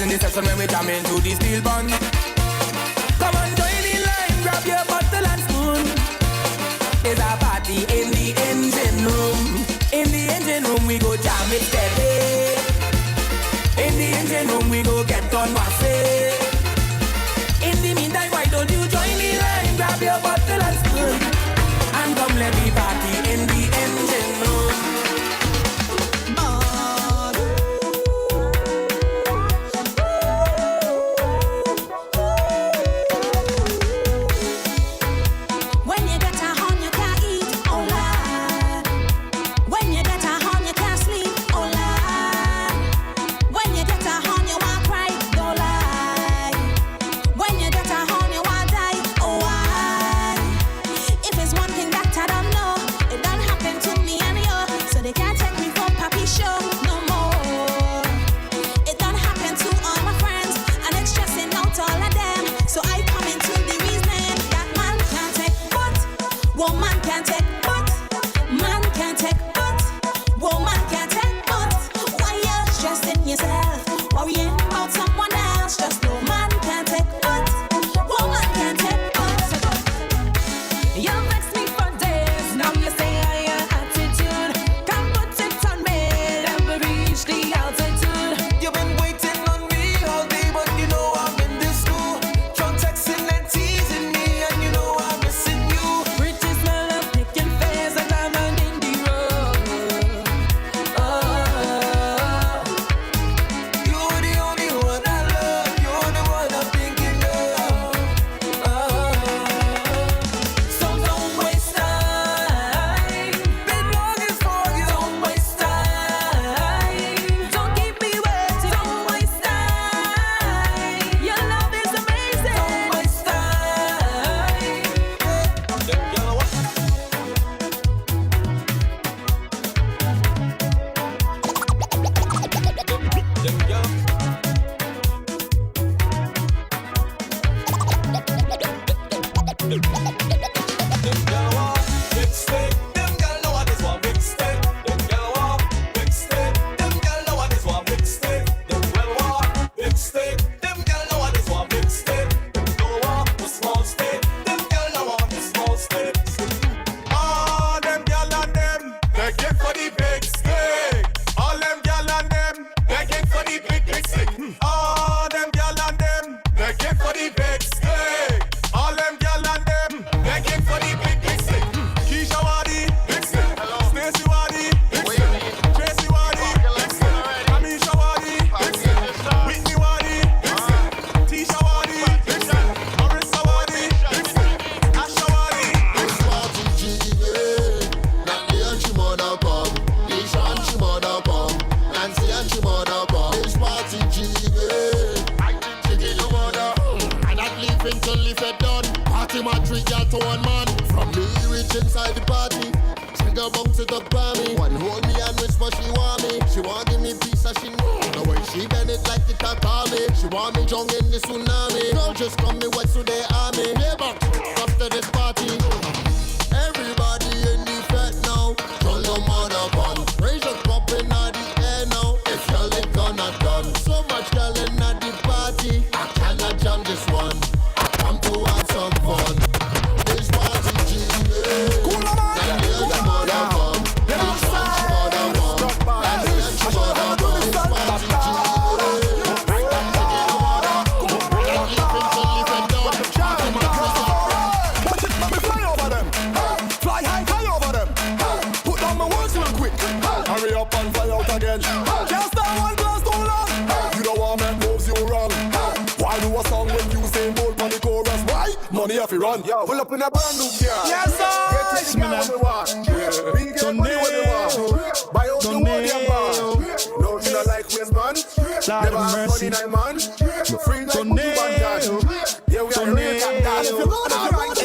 in the session when we jam into the steel band. Come on, join in line, grab your bottle and spoon. There's a party in the engine room. In the engine room we go jam it steady. In the engine room we go get on massé. In the meantime, why don't you join the line, grab your bottle and spoon, and come let me party in the engine room. When you get a horn, you can't eat, oh Lord. When you get a horn, you can't sleep, oh Lord. When you get a horn, you want cry, don't lie. When you get a horn, you want die, oh why? If it's one thing that I don't know, it don't happen to me and you, so they can't take me for Papi show no more. It don't happen to all my friends, and it's stressing out all of them. So I come into the reasoning that man can't take but, woman can't take but, man can't take but, woman can't take but. Why you stressing yourself, worrying about someone else? Just know man can't take but, woman can't take but. You vex me for days, now you say I your attitude. Can't put it on me, never reach the altitude. You've been waiting on me all day, but you know I'm in this school. You're texting and teasing me, and you know I'm missing you. Pretty smell of picking face and I'm on in the road. You're the only one I love. You're the one I'm thinking of. So don't waste time. Been longing for you. Don't waste time. Don't keep me waiting. Don't waste time. Your love is amazing. Don't waste time. Them girl, what? Them girl. Them girl want big stick. Them girl know what this one big stick. Them girl want big stick. Them girl know what this one big stick. Them girl want big stick. Them girl know what this one big stick. Them don't want the small stick. Them girl know want the small stick. All them girl and them begging for the big stick. All them girl and them begging for the big stick. All them girl and them begging for the big stick. All them girl and them begging for the big stick. Keisha Wadi, big stick. Stacey Wadi, big stick. Tracy Wadi, big stick. Amisha Wadi, big stick. Whitney Wadi, big stick. Tisha Wadi, big stick. Marissa Wadi, big stick. Asha Wadi, big stick. To one man from me reach inside the party. Trigger bounce it up by me. One hold me and whisper she want me. She want give me peace as she know. The way she bend it like the Takami. She want me drunk in the tsunami. Girl just come me west to the army. Play back after this party. Everybody in the fete now. Turn your mother bun. Raise your cup in the air now. If your lit gonna done. So much girl in the party. I cannot jam this one. I come to have some fun. Money if you run, yo, pull up in a brand new car. Yes, sir. Get this guy what we want. We get money what we want. Buy out the money and bar. No, you not like waste man. Never have money like man. Free like two bad guys. Yeah, we are real cat guys. If you go to the right.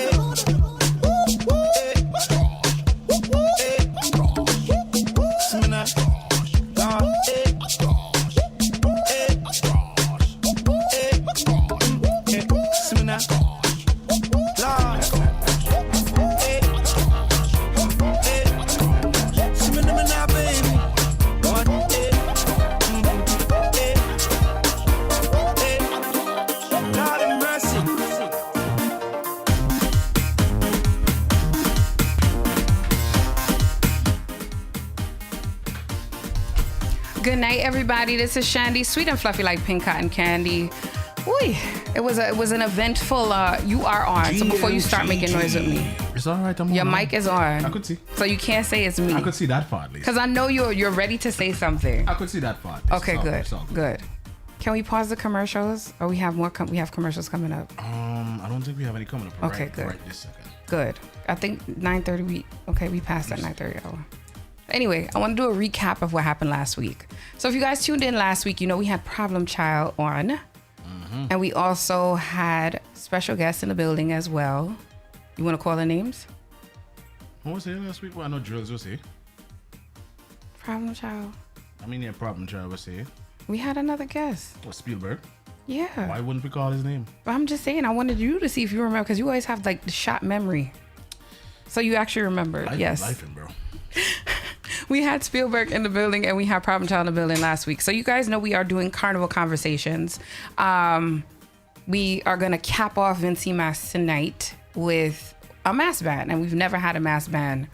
Good night, everybody. This is Chandy, sweet and fluffy like pink cotton candy. Uy, it was an eventful. You are on. So before you start making noise with me, it's all right. Your mic is on. I could see. So you can't say it's me. I could see that part, at least. Because I know you're ready to say something. I could see that part. Okay, good. Can we pause the commercials? Or we have more? We have commercials coming up. I don't think we have any coming up. Okay, good. Right this second. Good. I think 9:30. We passed that 9:30 hour. Anyway, I want to do a recap of what happened last week. So if you guys tuned in last week, you know we had Problem Child on. Mm-hmm. And we also had special guests in the building as well. You want to call the names? What was it last week? Well, I know Drills was here. Problem Child. I mean, yeah, Problem Child was here. We had another guest. What, Spielberg? Yeah. Why wouldn't we call his name? I'm just saying, I wanted you to see if you remember, because you always have like the shot memory. So you actually remember. Yes. Lifing, bro. We had Spielberg in the building and we had Problem Child in the building last week. So you guys know we are doing Carnival Conversations. We are going to cap off Vincy Mass tonight with a mass band. And we've never had a mass band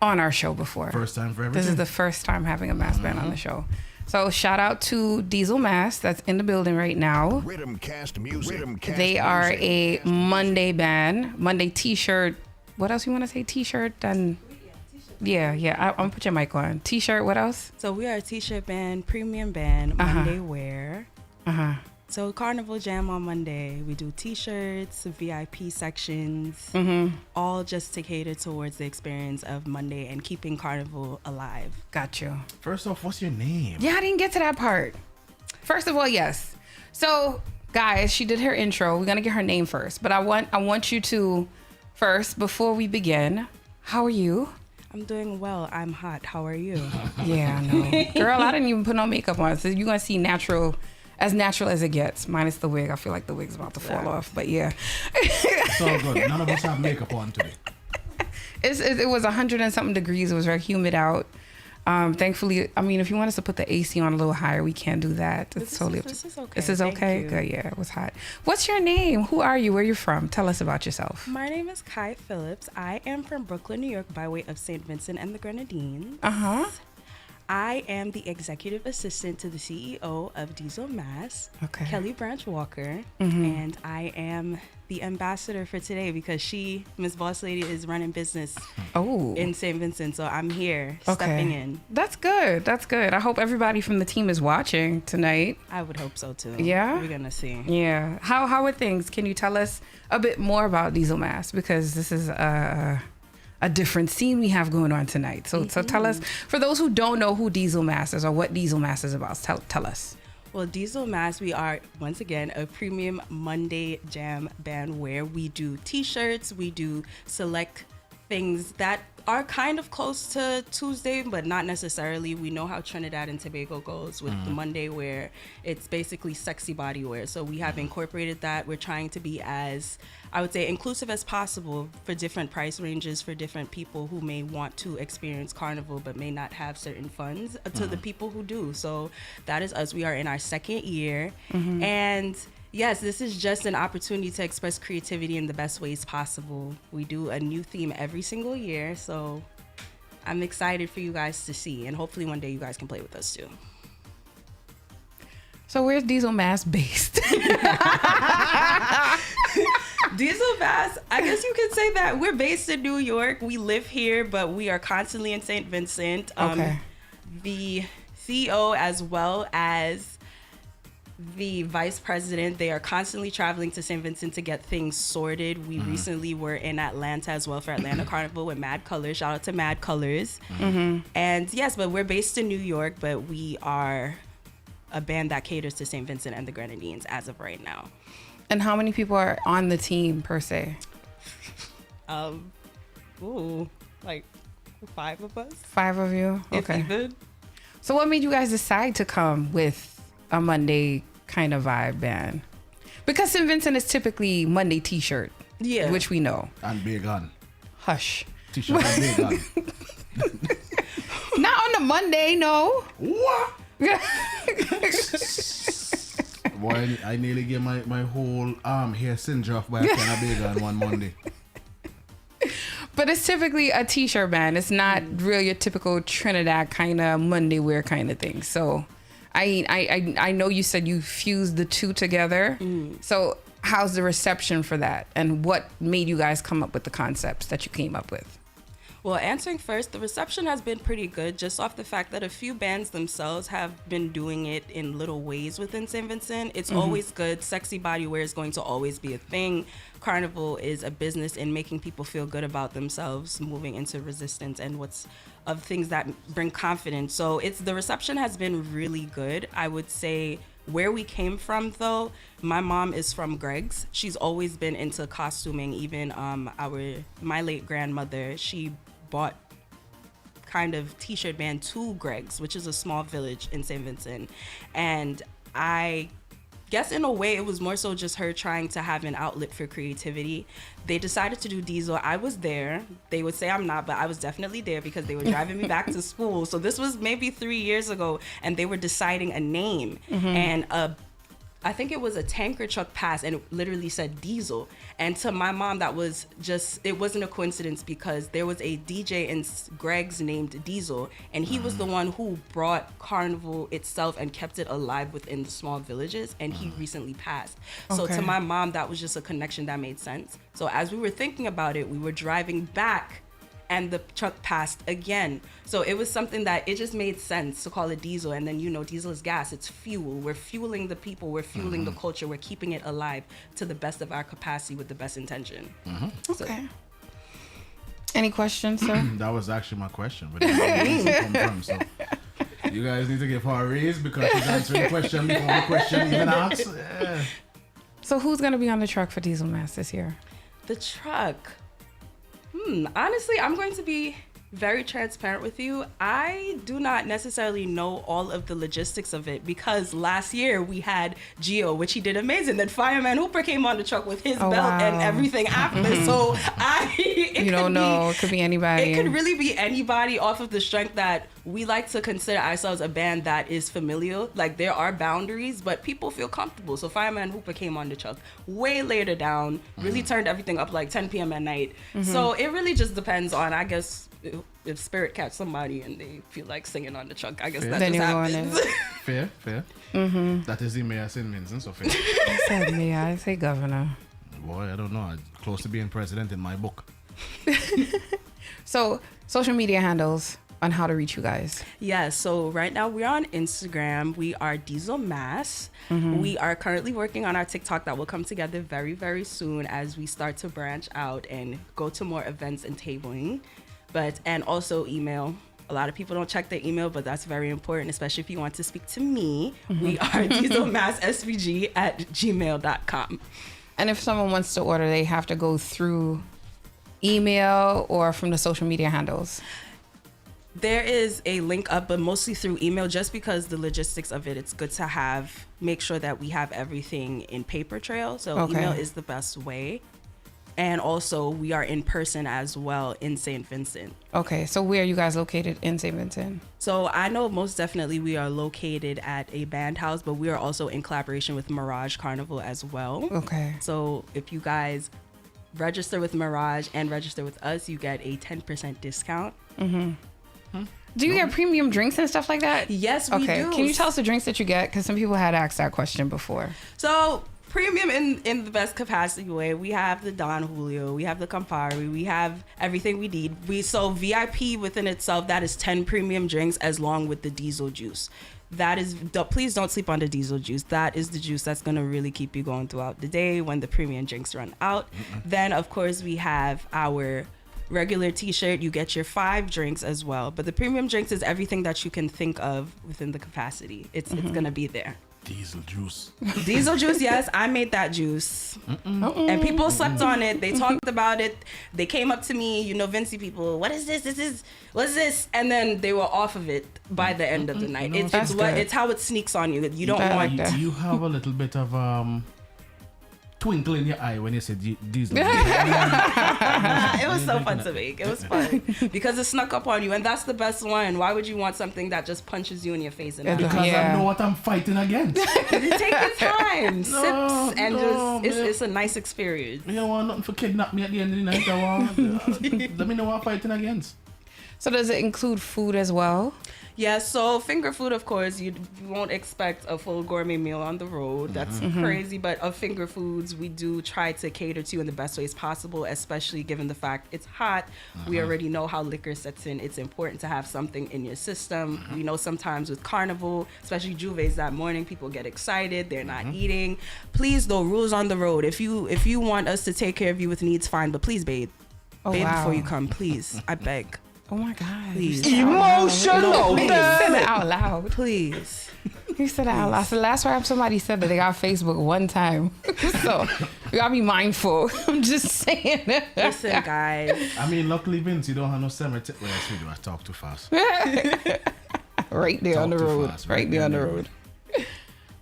on our show before. First time for everything. This is the first time having a mass band on the show. So shout out to Diesel Mass that's in the building right now. Rhythmcast Music. They are a Monday band. Monday t-shirt. What else you want to say? T-shirt and... Yeah. I'm gonna put your mic on. T-shirt, what else? So we are a t-shirt band, premium band, Monday wear. So Carnival Jam on Monday. We do t-shirts, VIP sections, all just to cater towards the experience of Monday and keeping Carnival alive. Got you. First off, what's your name? Yeah, I didn't get to that part. First of all, yes. So, guys, she did her intro. We're gonna get her name first, but I want you to first, before we begin, how are you? I'm doing well. I'm hot. How are you? Yeah, I know. Girl, I didn't even put no makeup on. So you're going to see natural as it gets, minus the wig. I feel like the wig's about to fall off, but yeah. It's all good. None of us have makeup on today. It was 100 and something degrees. It was very humid out. Thankfully, I mean, if you want us to put the AC on a little higher, we can do that. It's totally up to you. This is okay. This is okay? Good, yeah, it was hot. What's your name? Who are you? Where are you from? Tell us about yourself. My name is Kai Phillips. I am from Brooklyn, New York, by way of St. Vincent and the Grenadines. I am the executive assistant to the CEO of Diesel Mass, Kelly Branch Walker, and I am the ambassador for today because Miss Boss Lady, is running business in St. Vincent, so I'm here stepping in. That's good. That's good. I hope everybody from the team is watching tonight. I would hope so too. Yeah? We're gonna see. Yeah. How are things? Can you tell us a bit more about Diesel Mass? Because this is a different scene we have going on tonight. So tell us, for those who don't know who Diesel Mass is or what Diesel Mass is about, tell us. Well, Diesel Mass, we are, once again, a premium Monday jam band where we do t-shirts, we do select things that are kind of close to Tuesday, but not necessarily. We know how Trinidad and Tobago goes with the Monday wear. It's basically sexy body wear. So we have incorporated that. We're trying to be as, I would say, inclusive as possible for different price ranges for different people who may want to experience Carnival but may not have certain funds to the people who do. So that is us. We are in our second year. And yes, this is just an opportunity to express creativity in the best ways possible. We do a new theme every single year, so I'm excited for you guys to see, and hopefully one day you guys can play with us too. So where's Diesel Mass based? Diesel Mass, I guess you could say that. We're based in New York. We live here, but we are constantly in St. Vincent. The CEO as well as the vice president, they are constantly traveling to St. Vincent to get things sorted. We recently were in Atlanta as well for Atlanta Carnival with Mad Colors. Shout out to Mad Colors. And yes, but we're based in New York, but we are a band that caters to St. Vincent and the Grenadines as of right now. And how many people are on the team per se? Like 5 of us. 5 of you? If Okay. even. So what made you guys decide to come with a Monday kind of vibe band? Because St. Vincent is typically Monday t-shirt. Yeah. Which we know. And big gun. Hush. T-shirt and big gun. Not on the Monday, no. What? Boy, I nearly get my whole arm hair singed off by a can of big gun one Monday. But it's typically a t-shirt band. It's not real your typical Trinidad kind of Monday wear kind of thing. So I know you said you fused the two together. So how's the reception for that? And what made you guys come up with the concepts that you came up with? Well, answering first, the reception has been pretty good just off the fact that a few bands themselves have been doing it in little ways within St. Vincent. It's always good. Sexy body wear is going to always be a thing. Carnival is a business in making people feel good about themselves, moving into resistance and of things that bring confidence. So the reception has been really good. I would say where we came from, though, my mom is from Greg's. She's always been into costuming. Even my late grandmother, she bought kind of t-shirt band to Greg's, which is a small village in St. Vincent. And I guess in a way it was more so just her trying to have an outlet for creativity. They decided to do Diesel. I was there. They would say I'm not, but I was definitely there because they were driving me back to school. So this was maybe 3 years ago, and they were deciding a name. And I think it was a tanker truck pass, and it literally said Diesel. And to my mom, that was it wasn't a coincidence, because there was a DJ in Greg's named Diesel, and he was the one who brought Carnival itself and kept it alive within the small villages, and he recently passed. So to my mom, that was just a connection that made sense. So as we were thinking about it, we were driving back, and the truck passed again. So it was something that it just made sense to call it Diesel. And then, diesel is gas, it's fuel. We're fueling the people, we're fueling the culture, we're keeping it alive to the best of our capacity with the best intention. Okay. Any questions, sir? That was actually my question. But come from, so you guys need to give her a raise because she's answering the question before the question even asked. Yeah. So who's going to be on the truck for Diesel Mass this year? The truck. Honestly, I'm going to be very transparent with you. I do not necessarily know all of the logistics of it, because last year we had Gio, which he did amazing. Then Fireman Hooper came on the truck with his belt and everything after. So you don't know. It could be anybody. It could really be anybody, off of the strength that we like to consider ourselves a band that is familial. Like, there are boundaries, but people feel comfortable. So Fireman Hooper came on the truck way later down, really turned everything up like 10 p.m. at night. So it really just depends on, I guess, if Spirit catch somebody and they feel like singing on the truck, I guess that just happens. Fair. That is the mayor of St. Vincent, so fair. I said mayor, I say governor. Boy, I don't know. I'm close to being president in my book. So, social media handles on how to reach you guys. Yeah, so right now we're on Instagram. We are Diesel Mass. We are currently working on our TikTok that will come together very, very soon as we start to branch out and go to more events and tabling. And also email. A lot of people don't check their email, but that's very important, especially if you want to speak to me. We are dieselmasssvg@gmail.com. And if someone wants to order, they have to go through email or from the social media handles? There is a link up, but mostly through email, just because the logistics of it, it's good to make sure that we have everything in paper trail. So email is the best way. And also, we are in person as well in St. Vincent. Okay, so where are you guys located in St. Vincent? So I know most definitely we are located at a band house, but we are also in collaboration with Mirage Carnival as well. Okay. So if you guys register with Mirage and register with us, you get a 10% discount. Do you get premium drinks and stuff like that? Yes, we do. Can you tell us the drinks that you get? Because some people had asked that question before. So premium in the best capacity way. We have the Don Julio, we have the Campari, we have everything we need. So VIP within itself, that is 10 premium drinks along with the diesel juice. Please don't sleep on the diesel juice. That is the juice that's going to really keep you going throughout the day when the premium drinks run out. Then, of course, we have our regular t-shirt. You get your 5 drinks as well. But the premium drinks is everything that you can think of within the capacity. It's going to be there. Diesel juice. Diesel juice, yes. I made that juice. And people slept on it. They talked about it. They came up to me, Vinci people, what is this? What's this? And then they were off of it by the end of the night. It's how it sneaks on you. You don't want that. Do you have a little bit of twinkle in your eye when you said diesel. It was so fun to make. It was fun because it snuck up on you, and that's the best one. Why would you want something that just punches you in your face? And Because I know what I'm fighting against. you take your time, sips, and no, it's a nice experience. You don't want nothing for kidnap me at the end of the night. I want, let me know what I'm fighting against. So does it include food as well? Yeah, so finger food, of course, you won't expect a full gourmet meal on the road. That's crazy. But of finger foods, we do try to cater to in the best ways possible, especially given the fact it's hot. We already know how liquor sets in. It's important to have something in your system. We know sometimes with Carnival, especially Juves that morning, people get excited. They're not eating. Please, though, rules on the road. If you want us to take care of you with needs, fine. But please bathe. Bathe before you come, please. I beg. Oh my God. Please. Emotional. He said it out loud. Please. He said it out loud. So last time somebody said that they got Facebook one time. So you gotta be mindful. I'm just saying. Listen, guys. I mean, luckily, Vince, you don't have no summer tip where I talk too fast. Right there on the road. Right there on the road.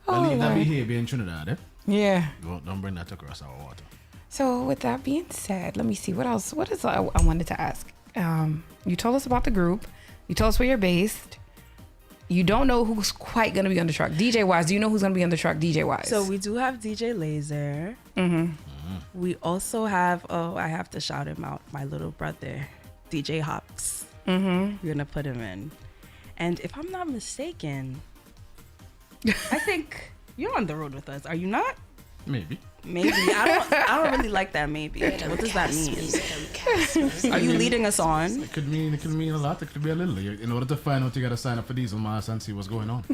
Well, leave that behavior in Trinidad, eh? Yeah. Don't bring that across our water. So with that being said, let me see what else. What is I wanted to ask? You told us about the group. You told us where you're based. You don't know who's quite going to be on the truck. DJ wise, do you know who's going to be on the truck DJ wise? So we do have DJ Laser. We also have, I have to shout him out, my little brother, DJ Hops. We're going to put him in. And if I'm not mistaken, I think you're on the road with us. Are you not? Maybe. I don't really like that maybe. What does that mean? Are you leading us on? It could mean a lot. It could be a little. In order to find out, you got to sign up for Diesel Mass and see what's going on.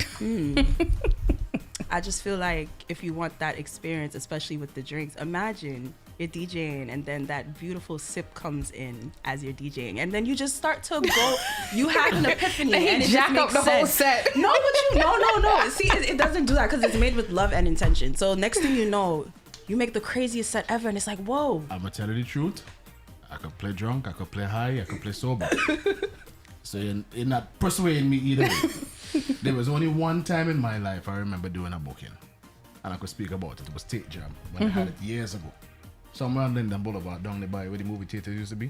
I just feel like if you want that experience, especially with the drinks, imagine you're DJing and then that beautiful sip comes in as you're DJing, and then you just start to go. You have an epiphany, and it jack just up makes the whole sense. set. No. See, it doesn't do that because it's made with love and intention. So next thing you know, you make the craziest set ever, and it's like, whoa. I'm gonna tell you the truth. I could play drunk, I could play high, I could play sober. So you're not persuading me either way. There was only one time in my life I remember doing a booking, and I could speak about it. It was Tate Jam when I had it years ago. Somewhere on Linden Boulevard, down the by where the movie theater used to be.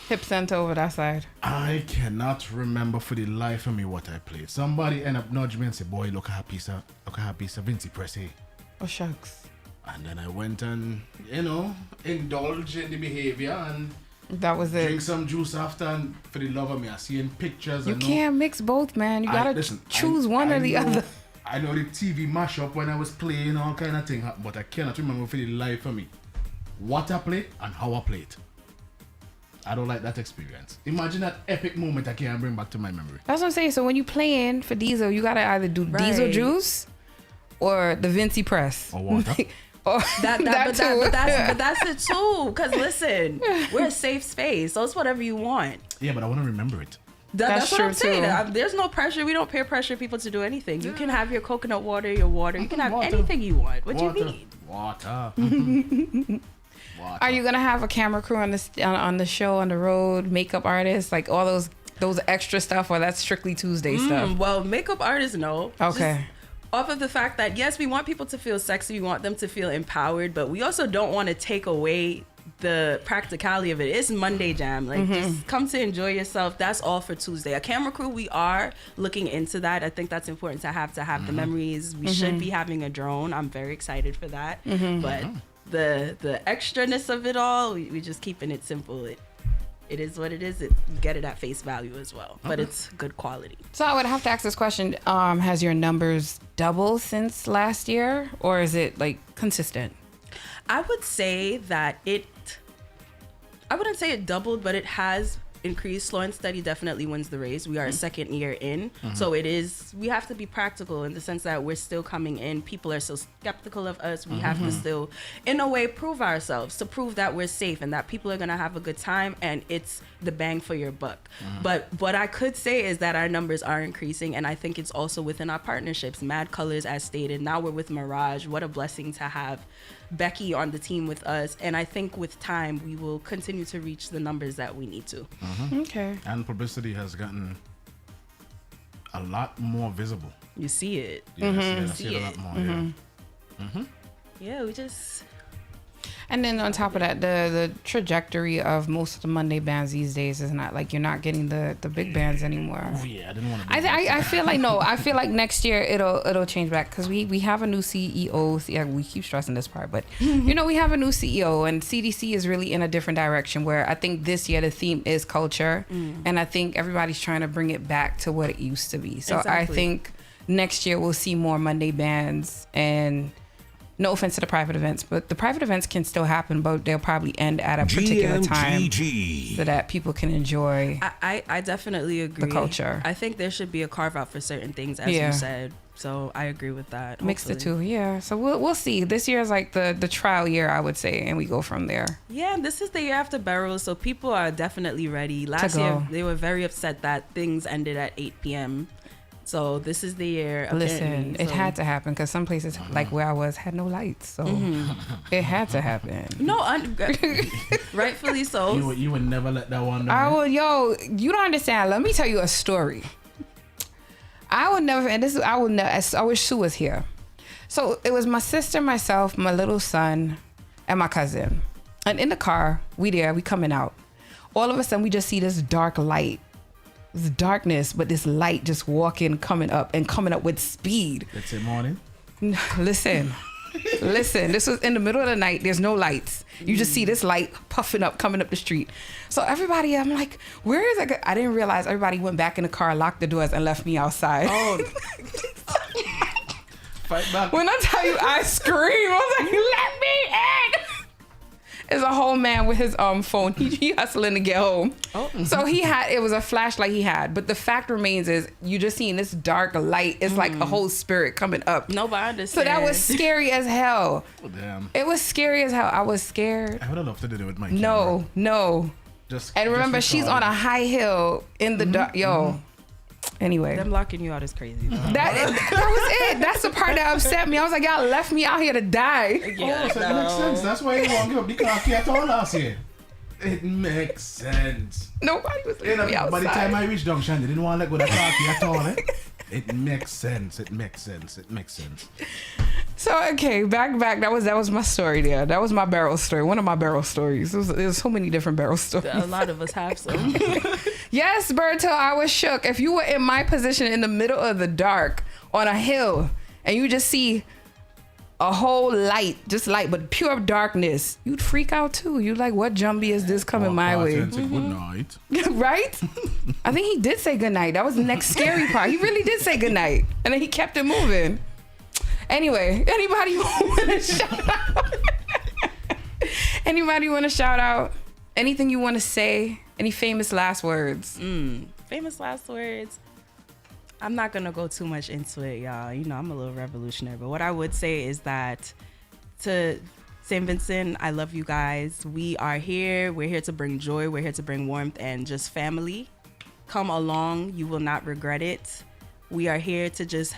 Hip Center over that side. I cannot remember for the life of me what I played. Somebody end up nudged me and said, "Boy, look at a piece of Vincy Press here." Oh shucks. And then I went and, indulged in the behavior and That was it. drink some juice after, and for the love of me, I see in pictures. You can't mix both, man. You gotta choose one or the other. I know the TV mashup when I was playing all kind of thing, but I cannot remember for the life of me what I played and how I played. I don't like that experience. Imagine that epic moment I can't bring back to my memory. That's what I'm saying. So when you playing for Diesel, you gotta either do Diesel juice or the Vincy Press. Or water. Or but that's it too. Because listen, we're a safe space, so it's whatever you want. Yeah, but I want to remember it. That's what true I'm saying. too. There's no pressure. We don't peer pressure people to do anything. You can have your coconut water, your water. You can have Water. anything you want. What you need? Water. Are you gonna have a camera crew on the show, on the road, makeup artists, like all those extra stuff, or that's strictly Tuesday stuff? Well, makeup artists, no. Okay. Just off of the fact that, yes, we want people to feel sexy. We want them to feel empowered, but we also don't want to take away the practicality of it. It's Monday Jam. Like, just come to enjoy yourself. That's all for Tuesday. A camera crew, we are looking into that. I think that's important to have the memories. We should be having a drone. I'm very excited for that. But the extraness of it all, we just keeping it simple. It is what it is. You get it at face value as well, but it's good quality. So I would have to ask this question: has your numbers doubled since last year, or is it like consistent? I would say that I wouldn't say it doubled, but it has increased. Slow and steady definitely wins the race. We are a second year in, so we have to be practical in the sense that we're still coming in. People are still skeptical of us. We have to still, in a way, prove ourselves, to prove that we're safe and that people are going to have a good time and it's the bang for your buck. But what I could say is that our numbers are increasing, and I think it's also within our partnerships. Mad Colors, as stated, now we're with Mirage. What a blessing to have Becky on the team with us, and I think with time we will continue to reach the numbers that we need to. Okay. And publicity has gotten a lot more visible. You see it. Yeah, I see it a lot more. yeah, we just. And then on top of that, the trajectory of most of the Monday bands these days is not like you're not getting the big bands anymore. Oh yeah, I didn't want to. I feel like no. I feel like next year it'll change back because we have a new CEO. Yeah, we keep stressing this part, but you know we have a new CEO and CDC is really in a different direction. Where I think this year the theme is culture, and I think everybody's trying to bring it back to what it used to be. So I think next year we'll see more Monday bands and. No offense to the private events, but the private events can still happen, but they'll probably end at a particular time so that people can enjoy. I definitely agree. The culture. I think there should be a carve out for certain things, as you said. So I agree with that. Mix the two, yeah. So we'll see. This year is like the trial year, I would say, and we go from there. Yeah, this is the year after Barrels, so people are definitely ready. Last year they were very upset that things ended at 8 p.m. So this is the year. Listen, it had to happen because some places, like where I was, had no lights. So it had to happen. No, rightfully so. You would never let that one. You don't understand. Let me tell you a story. I wish Sue was here. So it was my sister, myself, my little son, and my cousin. And in the car, we coming out. All of a sudden, we just see this dark light. This darkness, but this light just coming up with speed. It's in morning. Listen, this was in the middle of the night. There's no lights. You just see this light puffing up, coming up the street. So everybody, I'm like, where is it? I didn't realize everybody went back in the car, locked the doors, and left me outside. Oh. Fight back. When I tell you, I screamed. I was like, let me in. Is a whole man with his phone. He hustling to get home. Oh. So it was a flashlight he had. But the fact remains is you just seeing this dark light. It's like a whole spirit coming up. No, but I understand. So that was scary as hell. Oh, damn. It was scary as hell. I was scared. I would have loved to do it with my camera. No. And remember, she's on a high hill in the dark. Yo. Anyway. Them locking you out is crazy. That was it. That's the part that upset me. I was like, y'all left me out here to die. Yeah, so it makes sense. That's why you won't give up the cocky at all last year. It makes sense. Nobody was leaving me outside. By the time I reached Junction, they didn't want to let go of the cocky at all. It makes sense. So okay, back. That was my story there. That was my barrel story. One of my barrel stories. There's so many different barrel stories. A lot of us have some. Yes, Berto, I was shook. If you were in my position in the middle of the dark on a hill and you just see a whole light, just light, but pure darkness, you'd freak out too. You'd like, what jumbie is this coming my way? Good night. Right? I think he did say good night. That was the next scary part. He really did say good night. And then he kept it moving. Anyway, anybody want to shout out? Anybody want to shout out? Anything you want to say? Any famous last words? Famous last words? I'm not going to go too much into it, y'all. You know, I'm a little revolutionary. But what I would say is that to St. Vincent, I love you guys. We are here. We're here to bring joy. We're here to bring warmth and just family. Come along. You will not regret it. We are here to just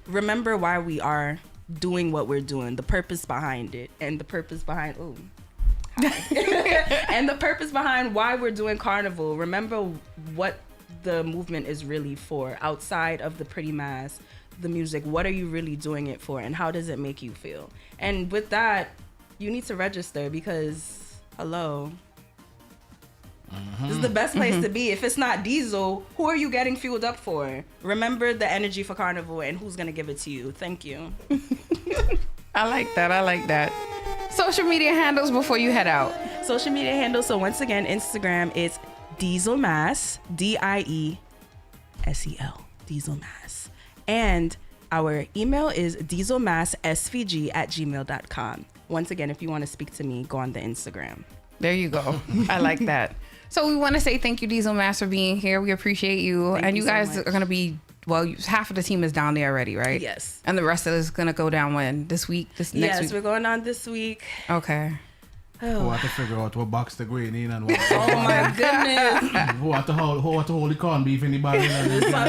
remember why we are doing what we're doing, the purpose behind it, and the purpose behind and the purpose behind why we're doing Carnival. Remember what the movement is really for outside of the pretty mass, the music. What are you really doing it for, and how does it make you feel? And with that, you need to register because hello. This is the best place to be. If it's not diesel, who are you getting fueled up for? Remember the energy for Carnival and who's going to give it to you. Thank you. I like that. Social media handles before you head out. Social media handles. So once again, Instagram is Dieselmass, DIESEL, Dieselmass. And our email is dieselmasssvg@gmail.com. Once again, if you want to speak to me, go on the Instagram. There you go. I like that. So we want to say thank you, Diesel Mass, for being here. We appreciate you. Thank and you guys so much. are going to be, well, half of the team is down there already, right? Yes. And the rest of it is going to go down when? This week? Next week? Yes, we're going on this week. Okay. Who have to figure out what box the grain in and what. Oh my goodness. Who have to hold the corned beef in the barrel.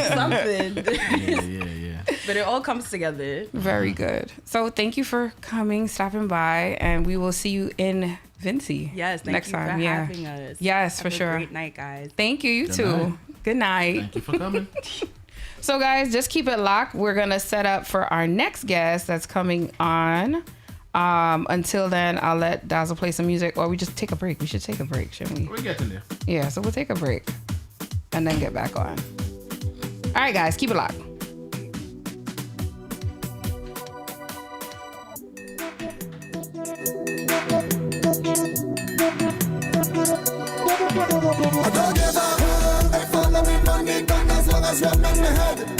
Something. Yeah. But it all comes together. Very good. So thank you for coming, stopping by, and we will see you in Vincy. Yes, thank next you time. for having us. Yes, Have for a sure. Great night, guys. Thank you. You too. Night. Good night. Thank you for coming. So guys, just keep it locked. We're going to set up for our next guest that's coming on Until then, I'll let Dazzle play some music, or we just take a break. We should take a break, shouldn't we? We're getting there. Yeah, so we'll take a break and then get back on. All right, guys, keep it locked. I don't give up. I follow me money, gun as long as one on my head.